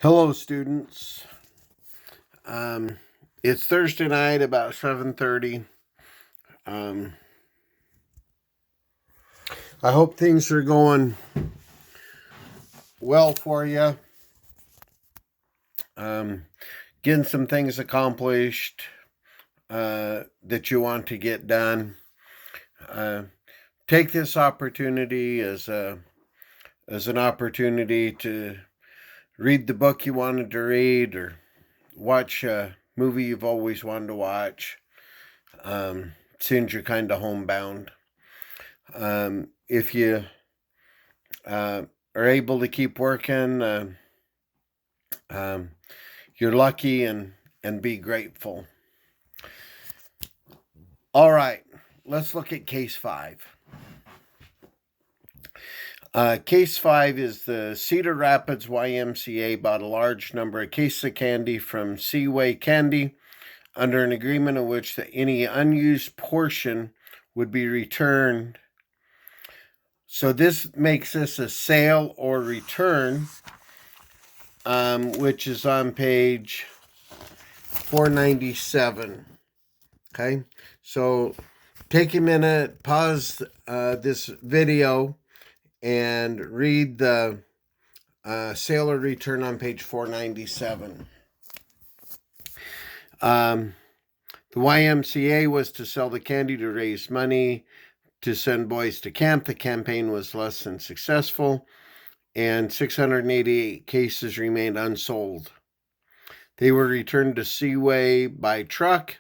Hello, students. Um, it's Thursday night, about 7:30. Um, I hope things are going well for you. Getting some things accomplished that you want to get done. Take this opportunity as an opportunity to read the book you wanted to read, or watch a movie you've always wanted to watch. Since you're kind of homebound. If you are able to keep working, you're lucky, and be grateful. All right, let's look at case 5. Case 5 is the Cedar Rapids YMCA bought a large number of cases of candy from Seaway Candy under an agreement in which any unused portion would be returned. So this makes this a sale or return, which is on page 497. Okay, so take a minute, pause this video, and read the sale or return on page 497. The YMCA was to sell the candy to raise money to send boys to camp. The campaign was less than successful, and 688 cases remained unsold. They were returned to Seaway by truck.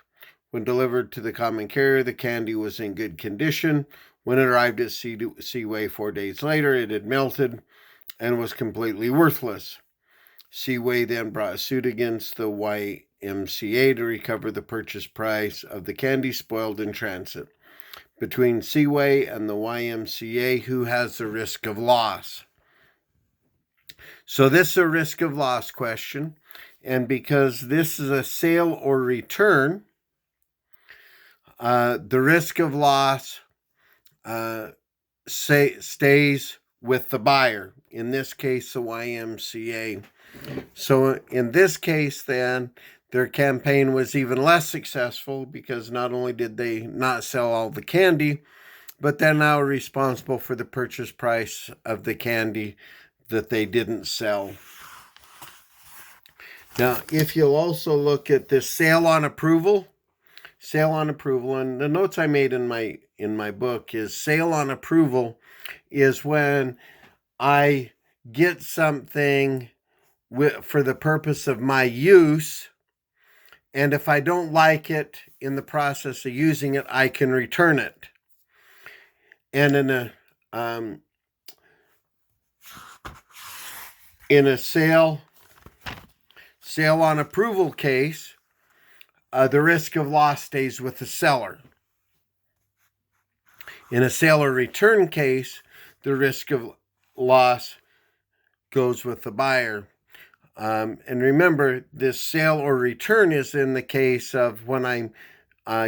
When delivered to the common carrier, the candy was in good condition. When it arrived at Seaway 4 days later, it had melted and was completely worthless. Seaway then brought a suit against the YMCA to recover the purchase price of the candy spoiled in transit. Between Seaway and the YMCA, who has the risk of loss? So this is a risk of loss question, and because this is a sale or return, the risk of loss stays with the buyer, in this case the YMCA. So in this case then, their campaign was even less successful because not only did they not sell all the candy, but they're now responsible for the purchase price of the candy that they didn't sell. Now, if you'll also look at this sale on approval, and the notes I made in my book is sale on approval is when I get something for the purpose of my use, and if I don't like it in the process of using it, I can return it. And in a sale on approval case, the risk of loss stays with the seller. In a sale or return case, the risk of loss goes with the buyer. And remember, this sale or return is in the case of when I'm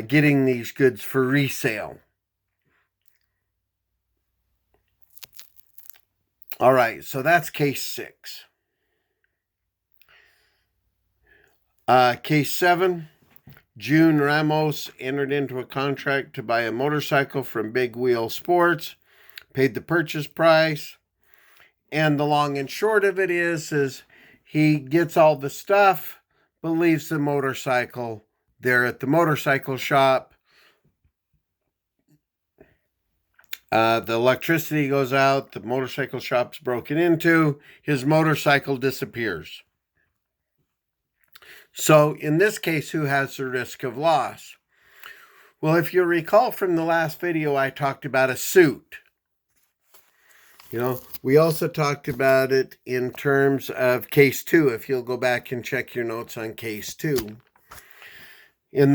getting these goods for resale. All right, so that's case 6. Case 7, June Ramos entered into a contract to buy a motorcycle from Big Wheel Sports, paid the purchase price, and the long and short of it is he gets all the stuff, but leaves the motorcycle there at the motorcycle shop. The electricity goes out, the motorcycle shop's broken into, his motorcycle disappears. So in this case, who has the risk of loss? Well, if you recall from the last video, I talked about a suit. We also talked about it in terms of case 2, if you'll go back and check your notes on case 2. In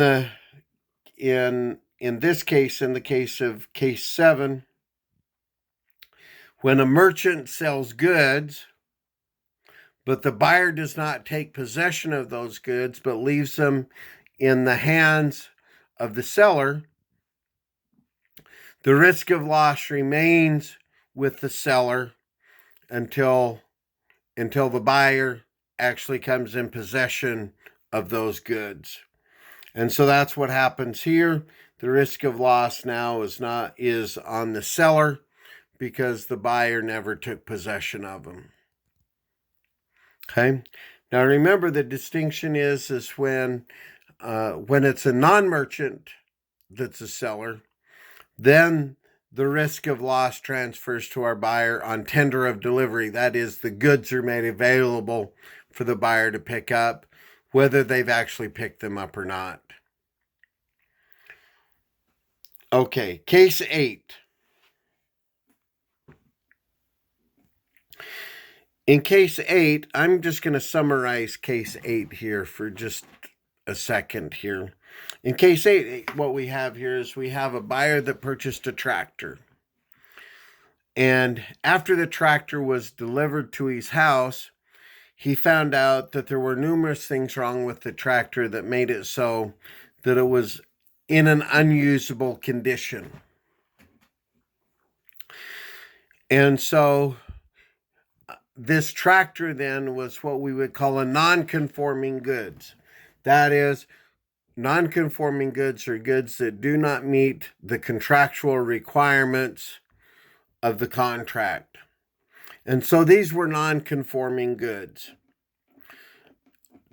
this case, in the case of case 7, when a merchant sells goods, but the buyer does not take possession of those goods, but leaves them in the hands of the seller, the risk of loss remains with the seller until the buyer actually comes in possession of those goods. And so that's what happens here. The risk of loss now is on the seller because the buyer never took possession of them. Okay. Now remember, the distinction is when it's a non-merchant that's a seller, then the risk of loss transfers to our buyer on tender of delivery. That is, the goods are made available for the buyer to pick up, whether they've actually picked them up or not. Okay, case 8. In case 8, I'm just going to summarize case 8 here for just a second here. In case 8, what we have here is we have a buyer that purchased a tractor. And after the tractor was delivered to his house, he found out that there were numerous things wrong with the tractor that made it so that it was in an unusable condition. And so this tractor then was what we would call a non-conforming goods. That is, non-conforming goods are goods that do not meet the contractual requirements of the contract. And so these were non-conforming goods.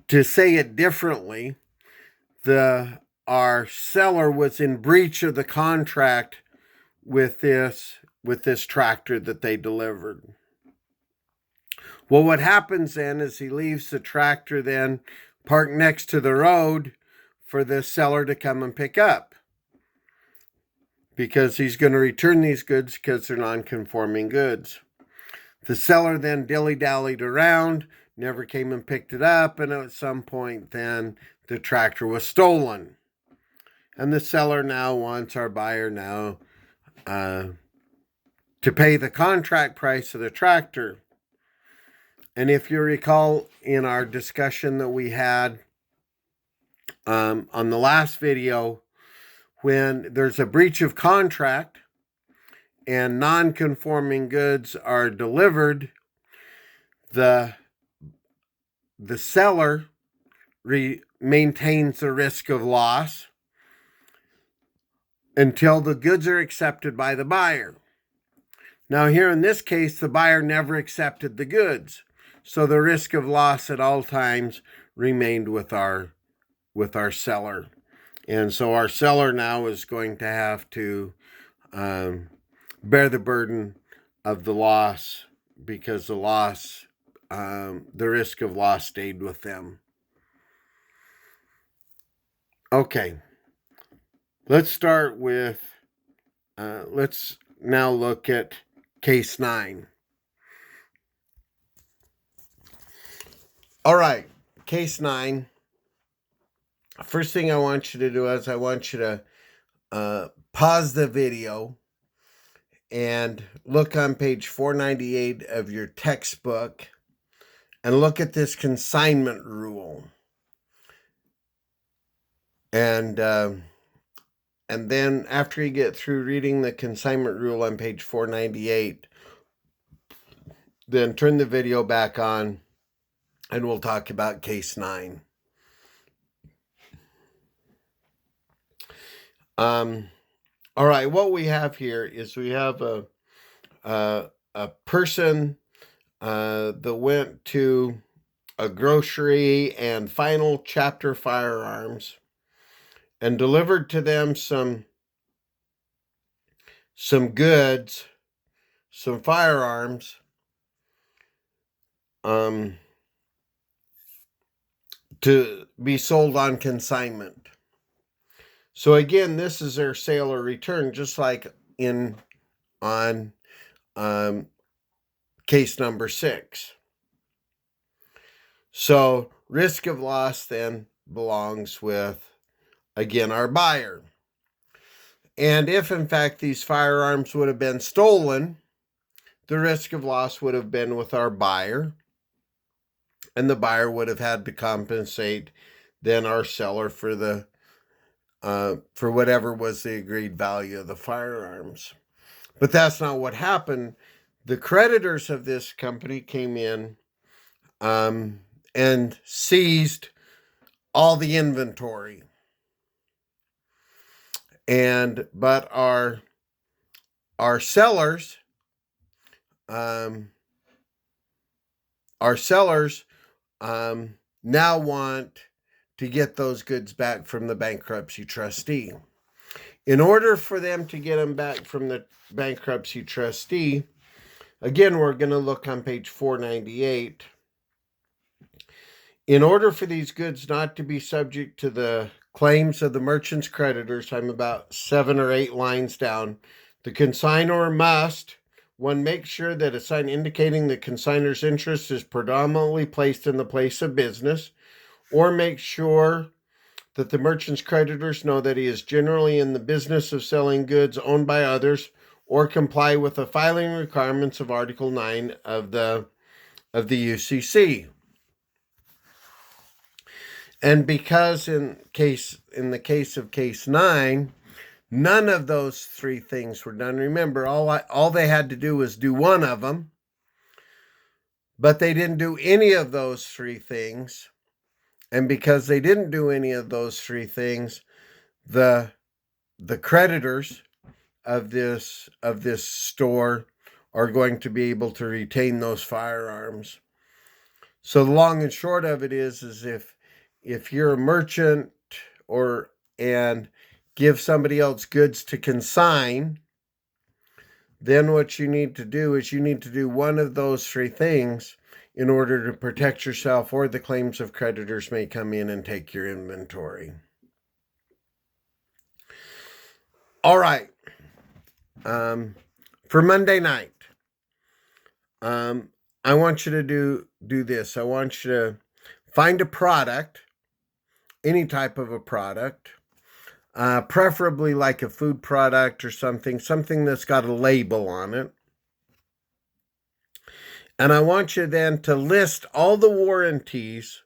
To say it differently, our seller was in breach of the contract with this tractor that they delivered. Well, what happens then is he leaves the tractor then parked next to the road for the seller to come and pick up, because he's going to return these goods because they're non-conforming goods. The seller then dilly-dallied around, never came and picked it up, and at some point then the tractor was stolen. And the seller now wants our buyer now to pay the contract price of the tractor. And if you recall in our discussion that we had on the last video, when there's a breach of contract and non-conforming goods are delivered, the seller maintains the risk of loss until the goods are accepted by the buyer. Now here in this case, the buyer never accepted the goods, so the risk of loss at all times remained with our seller. And so our seller now is going to have to bear the burden of the loss, because the risk of loss stayed with them. Okay, let's start with, let's now look at case 9. All right, case 9. First thing I want you to do is I want you to pause the video and look on page 498 of your textbook and look at this consignment rule. And then after you get through reading the consignment rule on page 498, then turn the video back on and we'll talk about case 9. All right, what we have here is we have a person that went to a grocery and Final Chapter Firearms and delivered to them some goods, some firearms, to be sold on consignment. So again, this is their sale or return, just like on case number 6. So risk of loss then belongs with, again, our buyer. And if in fact these firearms would have been stolen, the risk of loss would have been with our buyer, and the buyer would have had to compensate then our seller for whatever was the agreed value of the firearms. But that's not what happened. The creditors of this company came in and seized all the inventory. But our sellers, now want to get those goods back from the bankruptcy trustee. In order for them to get them back from the bankruptcy trustee, again, we're going to look on page 498. In order for these goods not to be subject to the claims of the merchant's creditors, I'm about 7 or 8 lines down, the consignor must, one, make sure that a sign indicating the consignor's interest is predominantly placed in the place of business, or make sure that the merchant's creditors know that he is generally in the business of selling goods owned by others, or comply with the filing requirements of Article 9 of the UCC. And because in the case of case 9, none of those 3 things were done. Remember, all they had to do was do one of them, but they didn't do any of those 3 things. And because they didn't do any of those 3 things, the creditors of this store are going to be able to retain those firearms. So the long and short of it is if you're a merchant and give somebody else goods to consign, then what you need to do is you need to do one of those 3 things in order to protect yourself, or the claims of creditors may come in and take your inventory. All right. For Monday night, I want you to do this. I want you to find a product, any type of a product, preferably like a food product or something that's got a label on it. And I want you then to list all the warranties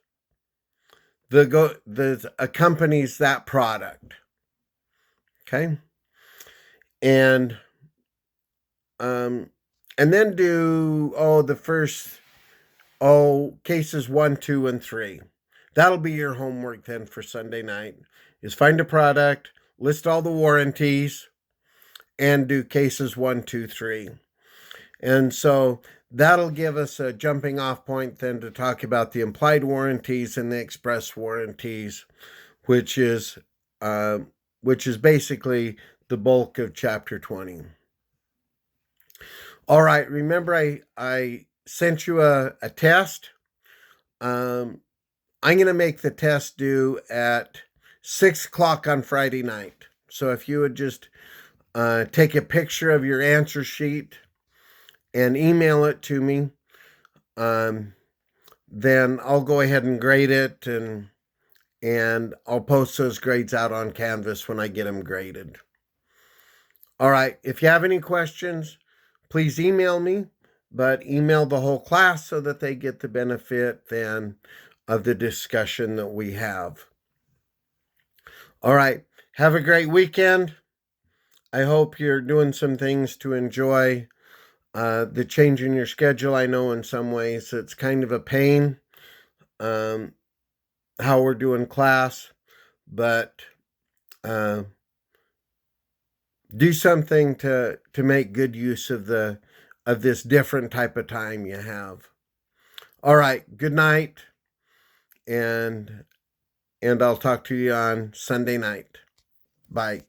that accompanies that product. Okay? And then do the first cases 1, 2, and 3. That'll be your homework then for Sunday night, is find a product, list all the warranties, and do cases 1, 2, 3. And so that'll give us a jumping off point then to talk about the implied warranties and the express warranties, which is basically the bulk of chapter 20. All right, remember I sent you a test. I'm going to make the test due at 6 o'clock on Friday night. So if you would just take a picture of your answer sheet and email it to me, then I'll go ahead and grade it, and I'll post those grades out on Canvas when I get them graded. All right, if you have any questions, please email me, but email the whole class so that they get the benefit then of the discussion that we have. All right, have a great weekend. I hope you're doing some things to enjoy the change in your schedule. I know in some ways it's kind of a pain how we're doing class, but do something to make good use of this different type of time you have. All right, good night, and I'll talk to you on Sunday night. Bye.